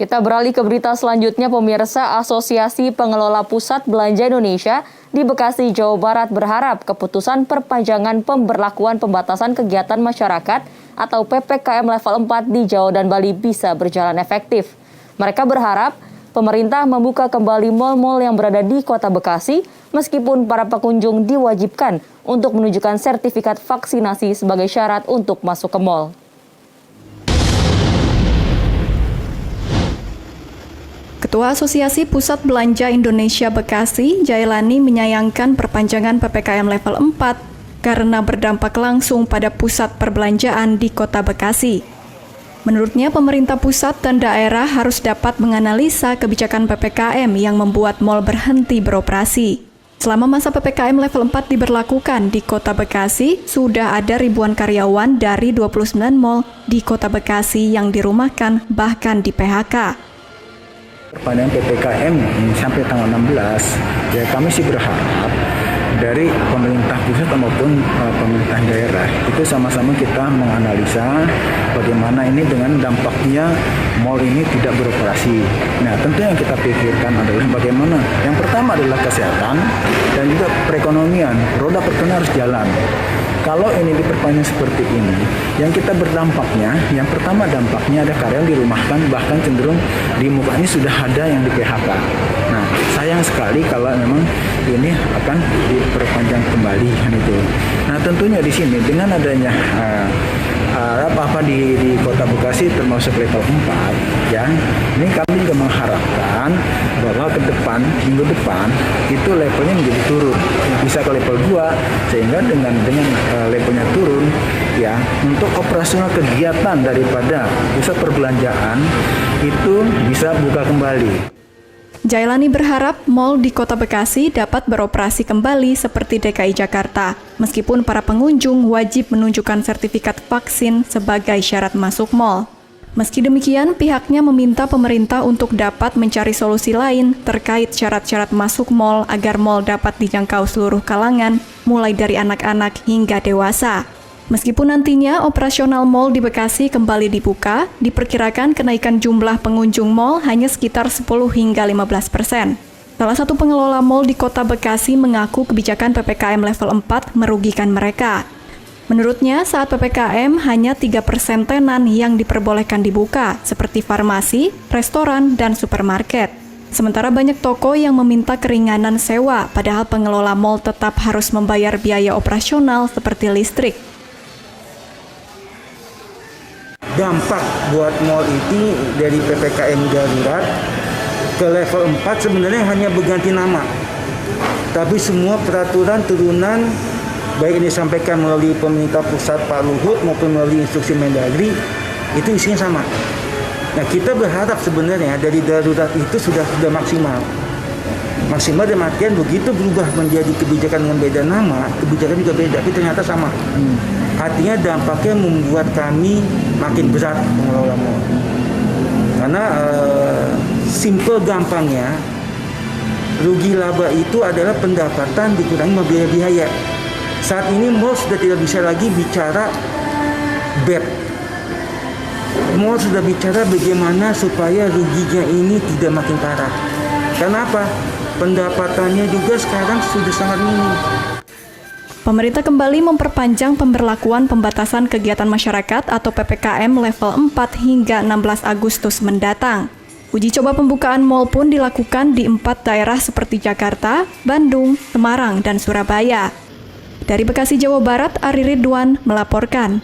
Kita beralih ke berita selanjutnya, pemirsa. Asosiasi Pengelola Pusat Belanja Indonesia di Bekasi, Jawa Barat berharap keputusan perpanjangan pemberlakuan pembatasan kegiatan masyarakat atau PPKM level 4 di Jawa dan Bali bisa berjalan efektif. Mereka berharap pemerintah membuka kembali mal-mal yang berada di Kota Bekasi meskipun para pengunjung diwajibkan untuk menunjukkan sertifikat vaksinasi sebagai syarat untuk masuk ke mal. Ketua Asosiasi Pusat Belanja Indonesia Bekasi, Jailani, menyayangkan perpanjangan PPKM level 4 karena berdampak langsung pada pusat perbelanjaan di Kota Bekasi. Menurutnya, pemerintah pusat dan daerah harus dapat menganalisa kebijakan PPKM yang membuat mal berhenti beroperasi. Selama masa PPKM level 4 diberlakukan di Kota Bekasi, sudah ada ribuan karyawan dari 29 mal di Kota Bekasi yang dirumahkan bahkan di PHK. Perpanjangan PPKM sampai tanggal 16, ya kami sih berharap dari pemerintah pusat maupun pemerintah daerah itu sama-sama kita menganalisa bagaimana ini dengan dampaknya mal ini tidak beroperasi. Nah, tentu yang kita pikirkan adalah bagaimana. Yang pertama adalah kesehatan dan juga perekonomian. Roda perekonomian harus jalan. Kalau ini diperpanjang seperti ini, yang kita berdampaknya, yang pertama dampaknya ada karyawan dirumahkan, bahkan cenderung di mukanya sudah ada yang di PHK. Nah, sayang sekali kalau memang ini akan diperpanjang kembali kan itu. Nah, tentunya di sini dengan adanya di Kota Bekasi termasuk level 4 ya. Ini kami juga mengharapkan bahwa ke depan, minggu depan itu levelnya menjadi turun. Bisa ke level 2 sehingga dengan levelnya turun ya, untuk operasional kegiatan daripada pusat perbelanjaan itu bisa buka kembali. Jailani berharap mal di Kota Bekasi dapat beroperasi kembali seperti DKI Jakarta, meskipun para pengunjung wajib menunjukkan sertifikat vaksin sebagai syarat masuk mal. Meski demikian, pihaknya meminta pemerintah untuk dapat mencari solusi lain terkait syarat-syarat masuk mal agar mal dapat dijangkau seluruh kalangan, mulai dari anak-anak hingga dewasa. Meskipun nantinya operasional mal di Bekasi kembali dibuka, diperkirakan kenaikan jumlah pengunjung mal hanya sekitar 10 hingga 15%. Salah satu pengelola mal di Kota Bekasi mengaku kebijakan PPKM level 4 merugikan mereka. Menurutnya, saat PPKM hanya 3% tenan yang diperbolehkan dibuka, seperti farmasi, restoran, dan supermarket. Sementara banyak toko yang meminta keringanan sewa, padahal pengelola mal tetap harus membayar biaya operasional seperti listrik. Dampak buat mal ini dari PPKM darurat ke level 4 sebenarnya hanya berganti nama. Tapi semua peraturan turunan, baik ini disampaikan melalui pemerintah pusat Pak Luhut maupun melalui instruksi Mendagri, itu isinya sama. Nah, kita berharap sebenarnya dari darurat itu sudah maksimal. Maksimal dalam artian begitu berubah menjadi kebijakan dengan beda nama, kebijakan juga beda, tapi ternyata sama. Artinya dampaknya membuat kami makin berat mengelola mal. Karena simple gampangnya, rugi laba itu adalah pendapatan dikurangi biaya-biaya. Saat ini mal sudah tidak bisa lagi bicara bad. Mal sudah bicara bagaimana supaya ruginya ini tidak makin parah. Karena apa? Pendapatannya juga sekarang sudah sangat minim. Pemerintah kembali memperpanjang pemberlakuan pembatasan kegiatan masyarakat atau PPKM level 4 hingga 16 Agustus mendatang. Uji coba pembukaan mal pun dilakukan di 4 daerah seperti Jakarta, Bandung, Semarang, dan Surabaya. Dari Bekasi, Jawa Barat, Ari Ridwan melaporkan.